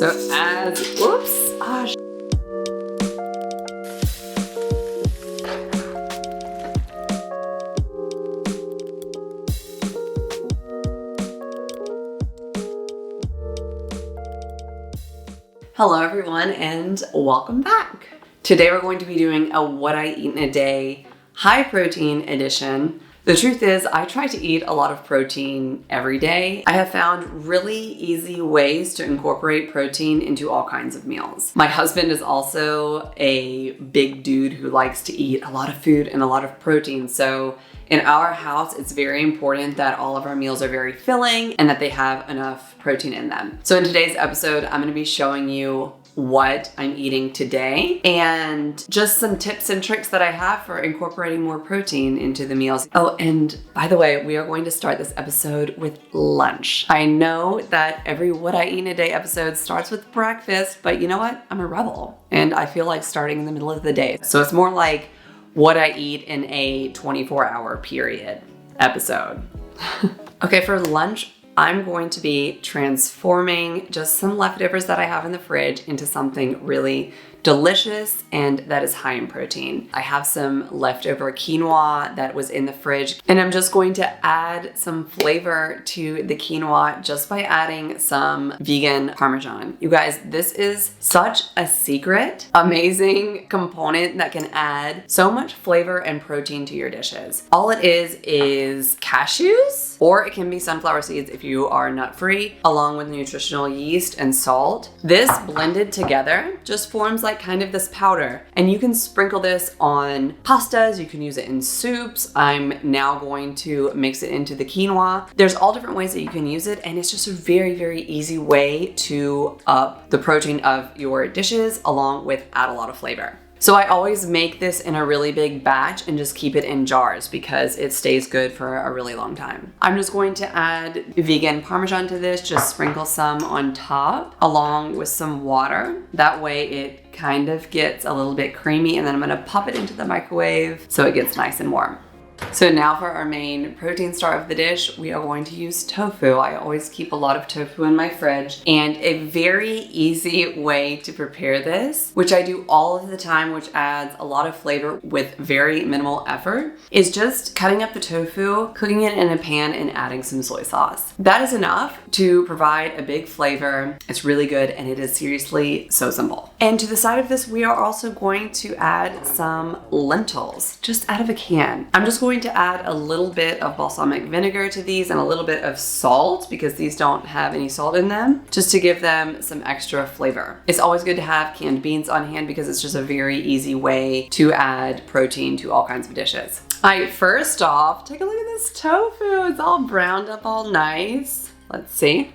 Hello everyone and welcome back. Today we're going to be doing a what I eat in a day high protein edition. The truth is I try to eat a lot of protein every day. I have found really easy ways to incorporate protein into all kinds of meals. My husband is also a big dude who likes to eat a lot of food and a lot of protein. So in our house, it's very important that all of our meals are very filling and that they have enough protein in them. So in today's episode, I'm gonna be showing you what I'm eating today and just some tips and tricks that I have for incorporating more protein into the meals. Oh, and by the way, we are going to start this episode with lunch. I know that every what I eat in a day episode starts with breakfast, but you know what? I'm a rebel and I feel like starting in the middle of the day. So it's more like what I eat in a 24-hour period episode. Okay, for lunch, I'm going to be transforming just some leftovers that I have in the fridge into something really delicious and that is high in protein. I have some leftover quinoa that was in the fridge and I'm just going to add some flavor to the quinoa just by adding some vegan Parmesan. You guys, this is such a secret, amazing component that can add so much flavor and protein to your dishes. All it is cashews, or it can be sunflower seeds if you are nut-free, along with nutritional yeast and salt. This blended together just forms like kind of this powder, and you can sprinkle this on pastas, you can use it in soups. I'm now going to mix it into the quinoa. There's all different ways that you can use it, and it's just a very, very easy way to up the protein of your dishes along with add a lot of flavor. So I always make this in a really big batch and just keep it in jars because it stays good for a really long time. I'm just going to add vegan Parmesan to this, just sprinkle some on top along with some water. That way it kind of gets a little bit creamy, and then I'm gonna pop it into the microwave so it gets nice and warm. So now for our main protein star of the dish, we are going to use tofu. I always keep a lot of tofu in my fridge, and a very easy way to prepare this, which I do all of the time, which adds a lot of flavor with very minimal effort, is just cutting up the tofu, cooking it in a pan, and adding some soy sauce. That is enough to provide a big flavor. It's really good, and it is seriously so simple. And to the side of this, we are also going to add some lentils, just out of a can. I'm just going to add a little bit of balsamic vinegar to these and a little bit of salt because these don't have any salt in them, just to give them some extra flavor. It's always good to have canned beans on hand because it's just a very easy way to add protein to all kinds of dishes. All right, first off, take a look at this tofu. It's all browned up all nice. Let's see.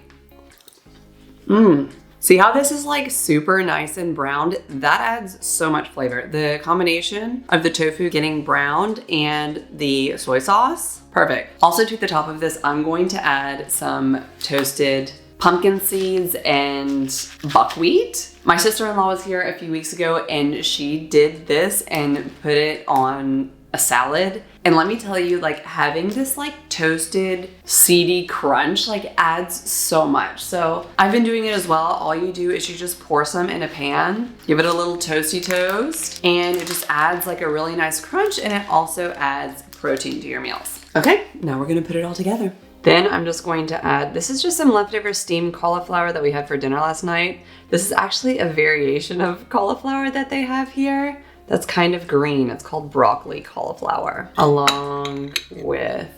See how this is like super nice and browned? That adds so much flavor. The combination of the tofu getting browned and the soy sauce, perfect. Also to the top of this, I'm going to add some toasted pumpkin seeds and buckwheat. My sister-in-law was here a few weeks ago and she did this and put it on a salad. And let me tell you, like having this like toasted seedy crunch like adds so much. So I've been doing it as well. All you do is you just pour some in a pan, give it a little toasty toast, and it just adds like a really nice crunch, and it also adds protein to your meals. Okay, now we're gonna put it all together. Then I'm just going to add, this is just some leftover steamed cauliflower that we had for dinner last night. This is actually a variation of cauliflower that they have here. That's kind of green. It's called broccoli cauliflower, along with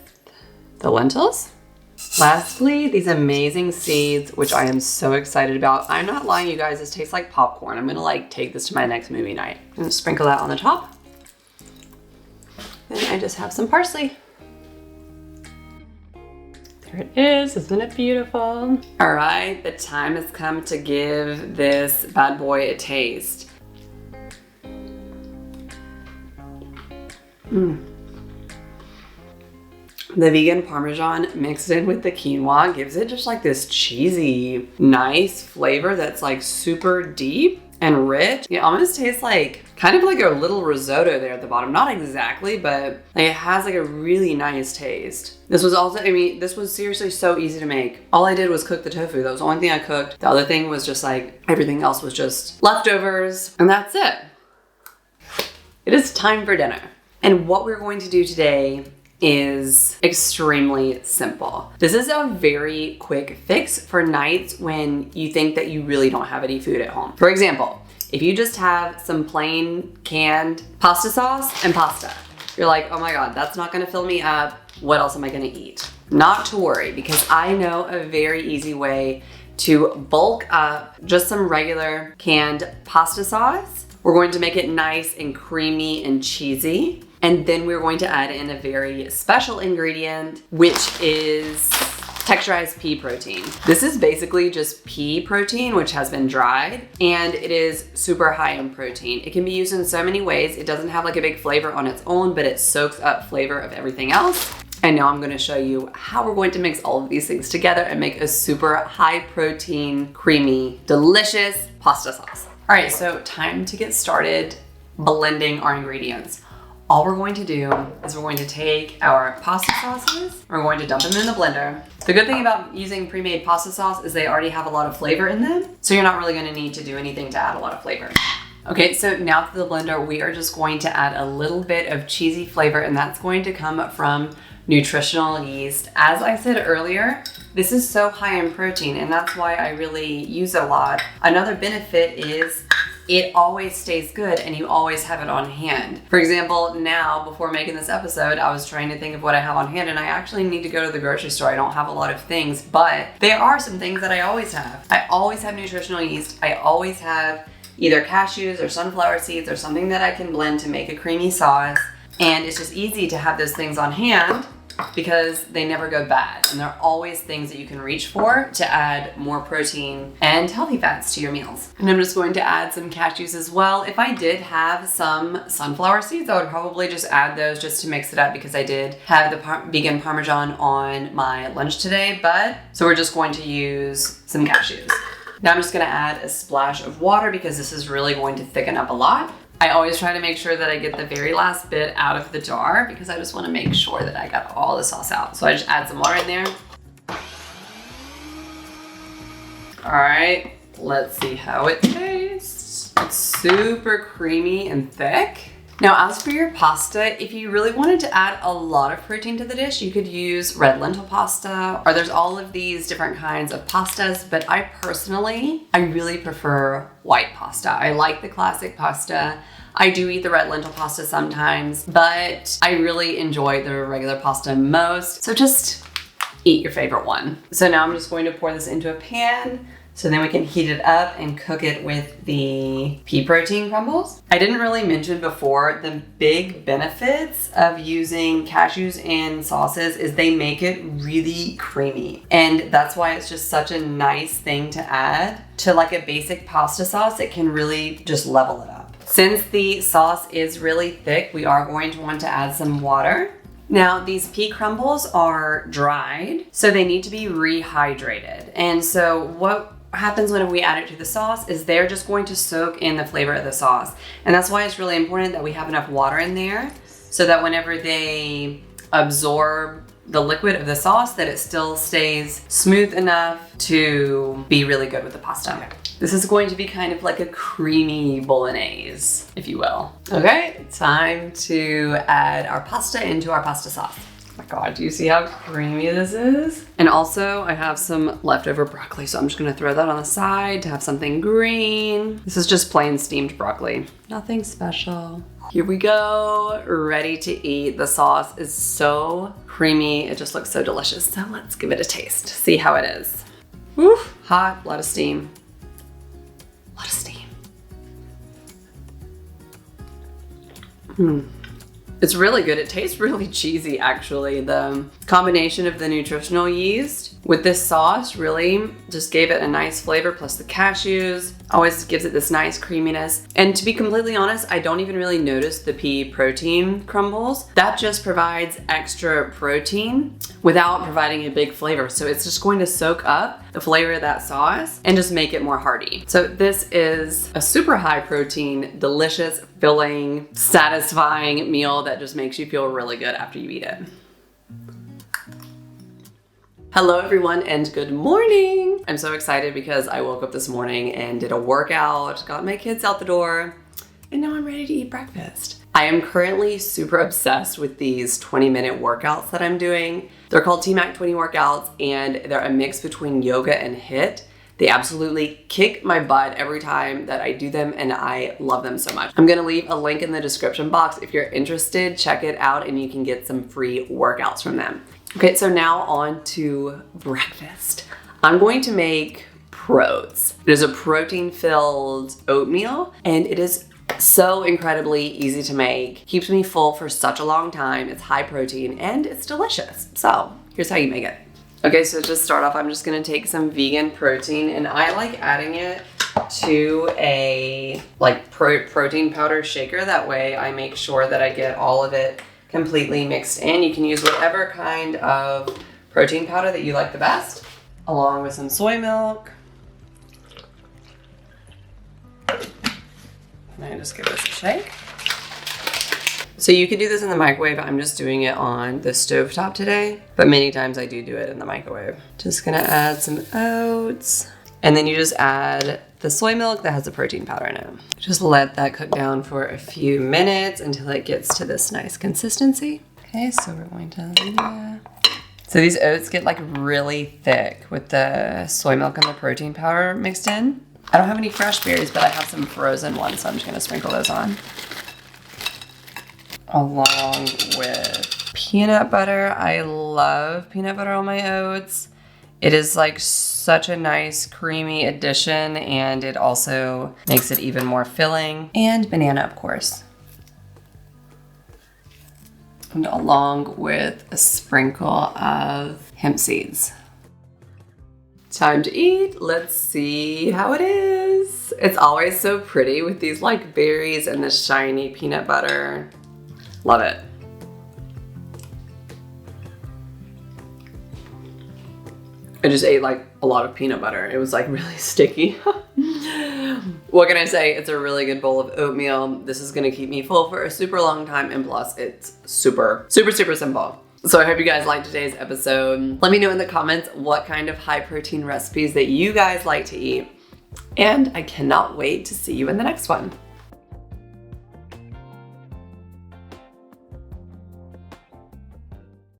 the lentils. Lastly, these amazing seeds, which I am so excited about. I'm not lying, you guys, this tastes like popcorn. I'm gonna like take this to my next movie night. I'm gonna sprinkle that on the top. Then I just have some parsley. There it is, isn't it beautiful? All right, the time has come to give this bad boy a taste. The vegan Parmesan mixed in with the quinoa gives it just like this cheesy, nice flavor that's like super deep. and rich. It almost tastes like kind of like a little risotto there at the bottom. Not exactly, but like it has like a really nice taste. This was also, I mean, this was seriously so easy to make. All I did was cook the tofu. That was the only thing I cooked. The other thing was just like, everything else was just leftovers, and that's it. It is time for dinner. And what we're going to do today is extremely simple. This is a very quick fix for nights when you think that you really don't have any food at home. For example, if you just have some plain canned pasta sauce and pasta, you're like, oh my God, that's not gonna fill me up. What else am I gonna eat? Not to worry, because I know a very easy way to bulk up just some regular canned pasta sauce. We're going to make it nice and creamy and cheesy. And then we're going to add in a very special ingredient, which is texturized pea protein. This is basically just pea protein, which has been dried, and it is super high in protein. It can be used in so many ways. It doesn't have like a big flavor on its own, but it soaks up flavor of everything else. And now I'm gonna show you how we're going to mix all of these things together and make a super high protein, creamy, delicious pasta sauce. All right, so time to get started blending our ingredients. All we're going to do is we're going to take our pasta sauces, we're going to dump them in the blender. The good thing about using pre-made pasta sauce is they already have a lot of flavor in them, so you're not really gonna need to do anything to add a lot of flavor. Okay, so now to the blender, we are just going to add a little bit of cheesy flavor, and that's going to come from nutritional yeast. As I said earlier, this is so high in protein, and that's why I really use it a lot. Another benefit is it always stays good and you always have it on hand. For example, now before making this episode, I was trying to think of what I have on hand, and I actually need to go to the grocery store. I don't have a lot of things, but there are some things that I always have. I always have nutritional yeast. I always have either cashews or sunflower seeds or something that I can blend to make a creamy sauce. And it's just easy to have those things on hand because they never go bad. And they're always things that you can reach for to add more protein and healthy fats to your meals. And I'm just going to add some cashews as well. If I did have some sunflower seeds, I would probably just add those just to mix it up, because I did have the vegan Parmesan on my lunch today, so we're just going to use some cashews. Now I'm just gonna add a splash of water because this is really going to thicken up a lot. I always try to make sure that I get the very last bit out of the jar because I just want to make sure that I got all the sauce out. So I just add some water in there. All right, let's see how it tastes. It's super creamy and thick. Now, as for your pasta, if you really wanted to add a lot of protein to the dish, you could use red lentil pasta, or there's all of these different kinds of pastas, but I really prefer white pasta. I like the classic pasta. I do eat the red lentil pasta sometimes, but I really enjoy the regular pasta most. So just eat your favorite one. So now I'm just going to pour this into a pan, so then we can heat it up and cook it with the pea protein crumbles. I didn't really mention before, the big benefits of using cashews in sauces is they make it really creamy. And that's why it's just such a nice thing to add to like a basic pasta sauce. It can really just level it up. Since the sauce is really thick, we are going to want to add some water. Now, these pea crumbles are dried, so they need to be rehydrated. And so what happens when we add it to the sauce is they're just going to soak in the flavor of the sauce. And that's why it's really important that we have enough water in there so that whenever they absorb the liquid of the sauce, that it still stays smooth enough to be really good with the pasta. This is going to be kind of like a creamy bolognese, if you will. Okay, time to add our pasta into our pasta sauce. Oh my God, do you see how creamy this is? And also I have some leftover broccoli, so I'm just gonna throw that on the side to have something green. This is just plain steamed broccoli. Nothing special. Here we go, ready to eat. The sauce is so creamy. It just looks so delicious. So let's give it a taste, see how it is. Woo, hot, a lot of steam. A lot of steam. It's really good. It tastes really cheesy, actually. The combination of the nutritional yeast with this sauce really just gave it a nice flavor, plus the cashews always gives it this nice creaminess. And to be completely honest, I don't even really notice the pea protein crumbles. That just provides extra protein without providing a big flavor. So it's just going to soak up the flavor of that sauce and just make it more hearty. So this is a super high protein, delicious, filling, satisfying meal that just makes you feel really good after you eat it. Hello everyone and good morning. I'm so excited because I woke up this morning and did a workout, got my kids out the door, and now I'm ready to eat breakfast. I am currently super obsessed with these 20-minute workouts that I'm doing. They're called TMAC 20 workouts, and they're a mix between yoga and HIIT. They absolutely kick my butt every time that I do them, and I love them so much. I'm gonna leave a link in the description box. If you're interested, check it out and you can get some free workouts from them. Okay, so now on to breakfast. I'm going to make Proats. It is a protein-filled oatmeal, and it is so incredibly easy to make. Keeps me full for such a long time. It's high protein and it's delicious. So here's how you make it. Okay, so to start off, I'm just gonna take some vegan protein, and I like adding it to a protein powder shaker. That way I make sure that I get all of it completely mixed in. You can use whatever kind of protein powder that you like the best, along with some soy milk. And I just give this a shake. So you could do this in the microwave. I'm just doing it on the stovetop today, but many times I do it in the microwave. Just gonna add some oats, and then you just add the soy milk that has the protein powder in it. Just let that cook down for a few minutes until it gets to this nice consistency. Okay, so we're going to do that. So these oats get like really thick with the soy milk and the protein powder mixed in. I don't have any fresh berries, but I have some frozen ones, so I'm just gonna sprinkle those on. Along with peanut butter. I love peanut butter on my oats. It is like such a nice creamy addition, and it also makes it even more filling. And banana, of course. And along with a sprinkle of hemp seeds. Time to eat. Let's see how it is. It's always so pretty with these like berries and the shiny peanut butter. Love it. I just ate like a lot of peanut butter. It was like really sticky. What can I say? It's a really good bowl of oatmeal. This is gonna keep me full for a super long time, and plus it's super simple. So I hope you guys liked today's episode. Let me know in the comments what kind of high protein recipes that you guys like to eat. And I cannot wait to see you in the next one.